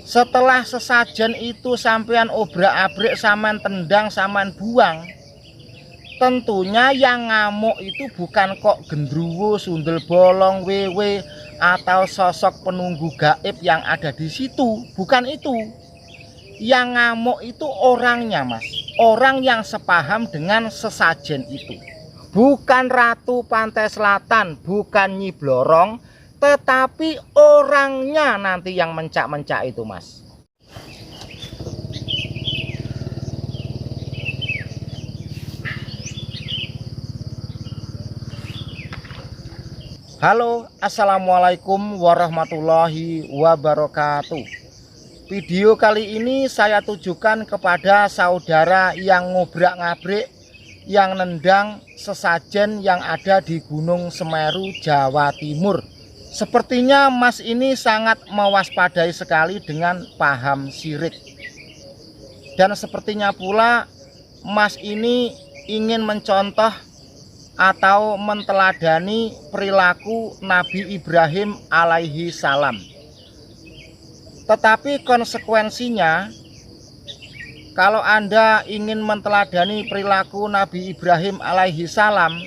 Setelah sesajen itu sampean obrak-abrik, sampean tendang, sampean buang, tentunya yang ngamuk itu bukan kok gendruwo, sundel bolong, wewe, atau sosok penunggu gaib yang ada di situ. Bukan itu. Yang ngamuk itu orangnya, Mas. Orang yang sepaham dengan sesajen itu. Bukan Ratu Pantai Selatan, bukan Nyi Blorong, tetapi orangnya nanti yang mencak-mencak itu, Mas. Halo, assalamualaikum warahmatullahi wabarakatuh. Video kali ini saya tujukan kepada saudara yang ngobrak-ngabrik, yang nendang sesajen yang ada di Gunung Semeru, Jawa Timur. Sepertinya Mas ini sangat mewaspadai sekali dengan paham syirik. Dan sepertinya pula Mas ini ingin mencontoh atau menteladani perilaku Nabi Ibrahim alaihi salam. Tetapi konsekuensinya, kalau Anda ingin menteladani perilaku Nabi Ibrahim alaihi salam,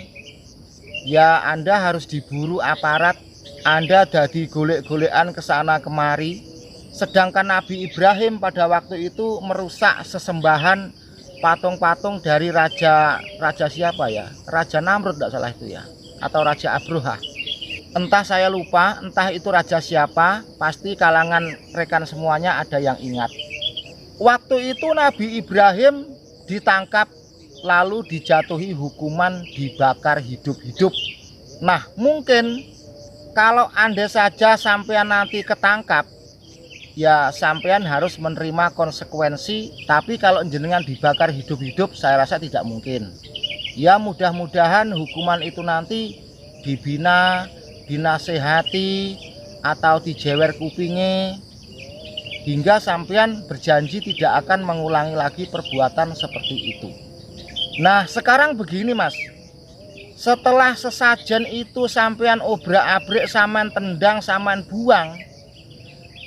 ya Anda harus diburu aparat, Anda jadi golek-golekan ke sana kemari. Sedangkan Nabi Ibrahim pada waktu itu merusak sesembahan patung-patung dari raja siapa ya? Raja Namrud tidak salah itu ya, atau Raja Abroha. Entah saya lupa, entah itu raja siapa, pasti kalangan rekan semuanya ada yang ingat. Waktu itu Nabi Ibrahim ditangkap lalu dijatuhi hukuman dibakar hidup-hidup. Nah, mungkin kalau Anda saja sampean nanti ketangkap, ya sampean harus menerima konsekuensi. Tapi kalau jenengan dibakar hidup-hidup, saya rasa tidak mungkin. Ya mudah-mudahan hukuman itu nanti dibina, dinasehati, atau dijewer kupingnya, hingga sampean berjanji tidak akan mengulangi lagi perbuatan seperti itu. Nah sekarang begini, Mas. Setelah sesajen itu sampean obrak-abrik, sampean tendang, sampean buang,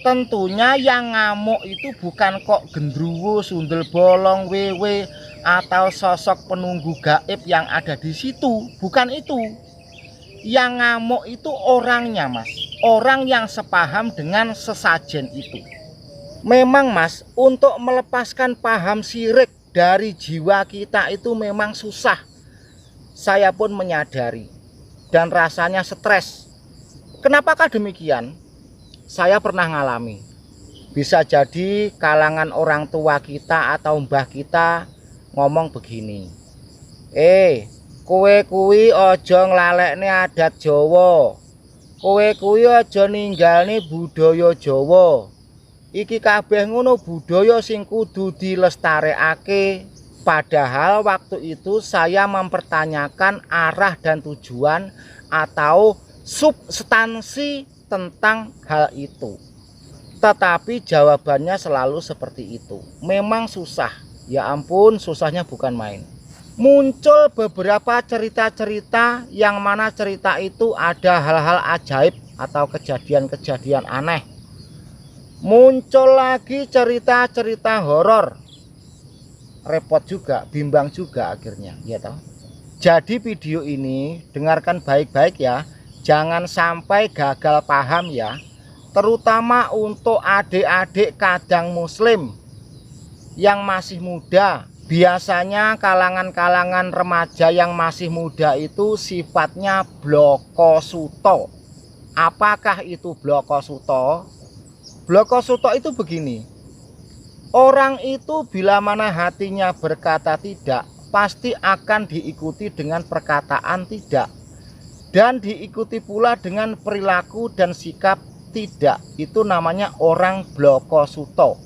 tentunya yang ngamuk itu bukan kok gendruwo, sundel bolong, wewe, atau sosok penunggu gaib yang ada di situ. Bukan itu. Yang ngamuk itu orangnya, Mas. Orang yang sepaham dengan sesajen itu. Memang, Mas, untuk melepaskan paham syirik dari jiwa kita itu memang susah. Saya pun menyadari. Dan rasanya stres. Kenapakah demikian? Saya pernah ngalami. Bisa jadi kalangan orang tua kita atau mbah kita ngomong begini. Kowe kuwi aja nglalekne adat Jawa. Kowe kuwi aja ninggalne budaya Jawa. Iki kabeh ngono budaya sing kudu dilestarekake. Padahal waktu itu saya mempertanyakan arah dan tujuan atau substansi tentang hal itu. Tetapi jawabannya selalu seperti itu. Memang susah. Ya ampun, susahnya bukan main. Muncul beberapa cerita-cerita yang mana cerita itu ada hal-hal ajaib atau kejadian-kejadian aneh. Muncul lagi cerita-cerita horor. Repot juga, bimbang juga akhirnya, ya toh. Jadi video ini dengarkan baik-baik ya. Jangan sampai gagal paham ya. Terutama untuk adik-adik kadang muslim yang masih muda. Biasanya kalangan-kalangan remaja yang masih muda itu sifatnya blokosuto. Apakah itu blokosuto? Blokosuto itu begini. Orang itu bila mana hatinya berkata tidak, pasti akan diikuti dengan perkataan tidak. Dan diikuti pula dengan perilaku dan sikap tidak. Itu namanya orang blokosuto.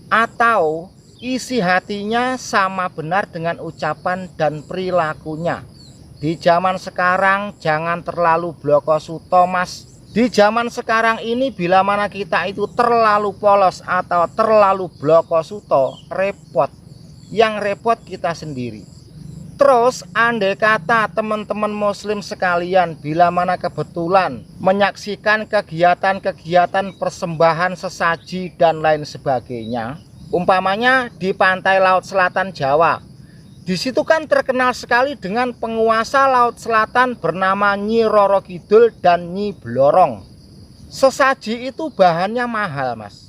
Atau isi hatinya sama benar dengan ucapan dan perilakunya. Di zaman sekarang jangan terlalu blokosuto, Mas. Di zaman sekarang ini bila mana kita itu terlalu polos atau terlalu blokosuto, repot. Yang repot kita sendiri. Terus andai kata teman-teman muslim sekalian bila mana kebetulan menyaksikan kegiatan-kegiatan persembahan sesaji dan lain sebagainya, umpamanya di pantai Laut Selatan Jawa, di situ kan terkenal sekali dengan penguasa Laut Selatan bernama Nyi Roro Kidul dan Nyi Blorong. Sesaji itu bahannya mahal, Mas.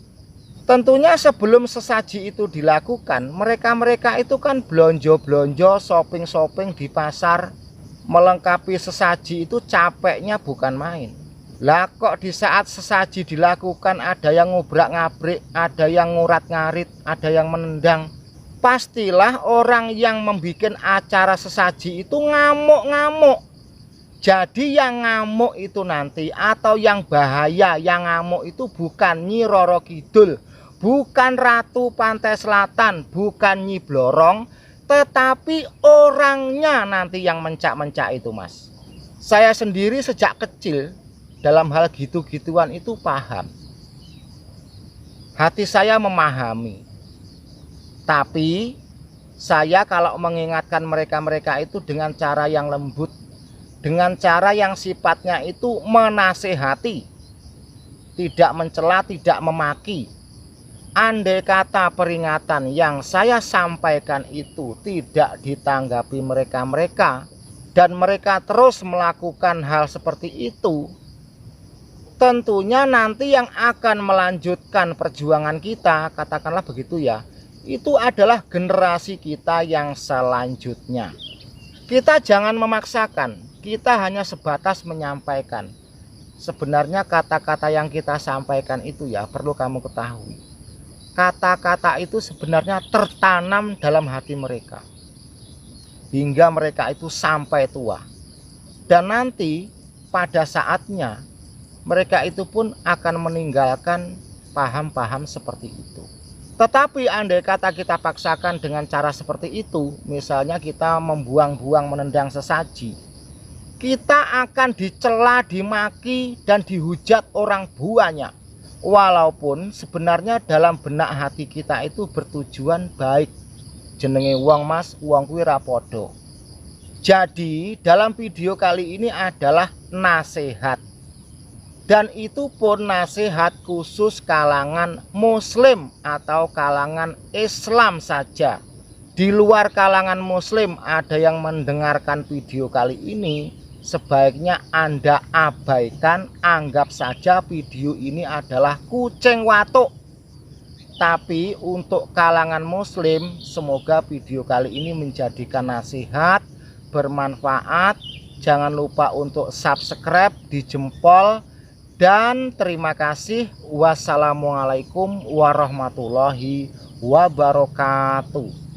Tentunya sebelum sesaji itu dilakukan, mereka-mereka itu kan belonjo-belonjo, shopping-shopping di pasar, melengkapi sesaji itu capeknya bukan main. Lah kok di saat sesaji dilakukan ada yang ngubrak-ngabrik, ada yang ngurat-ngarit, ada yang menendang. Pastilah orang yang membuat acara sesaji itu ngamuk-ngamuk. Jadi yang ngamuk itu nanti atau yang bahaya, yang ngamuk itu bukan Nyi Roro Kidul, bukan Ratu Pantai Selatan, bukan Nyi Blorong, tetapi orangnya nanti yang mencak-mencak itu, Mas. Saya sendiri sejak kecil dalam hal gitu-gituan itu paham. Hati saya memahami. Tapi saya kalau mengingatkan mereka-mereka itu dengan cara yang lembut, dengan cara yang sifatnya itu menasehati, tidak mencela, tidak memaki. Andai kata peringatan yang saya sampaikan itu tidak ditanggapi mereka-mereka dan mereka terus melakukan hal seperti itu, tentunya nanti yang akan melanjutkan perjuangan kita, katakanlah begitu ya, itu adalah generasi kita yang selanjutnya. Kita jangan memaksakan, kita hanya sebatas menyampaikan. Sebenarnya kata-kata yang kita sampaikan itu ya perlu kamu ketahui, kata-kata itu sebenarnya tertanam dalam hati mereka hingga mereka itu sampai tua, dan nanti pada saatnya mereka itu pun akan meninggalkan paham-paham seperti itu. Tetapi andai kata kita paksakan dengan cara seperti itu, misalnya kita membuang-buang, menendang sesaji, kita akan dicela, dimaki, dan dihujat orang banyak. Walaupun sebenarnya dalam benak hati kita itu bertujuan baik. Jenenge wong Mas, wong kuwi ra padha. Jadi dalam video kali ini adalah nasihat. Dan itu pun nasihat khusus kalangan muslim atau kalangan Islam saja. Di luar kalangan muslim ada yang mendengarkan video kali ini, sebaiknya Anda abaikan, anggap saja video ini adalah kucing watuk. Tapi untuk kalangan muslim, semoga video kali ini menjadikan nasihat, bermanfaat. Jangan lupa untuk subscribe, di jempol, dan terima kasih. Wassalamualaikum warahmatullahi wabarakatuh.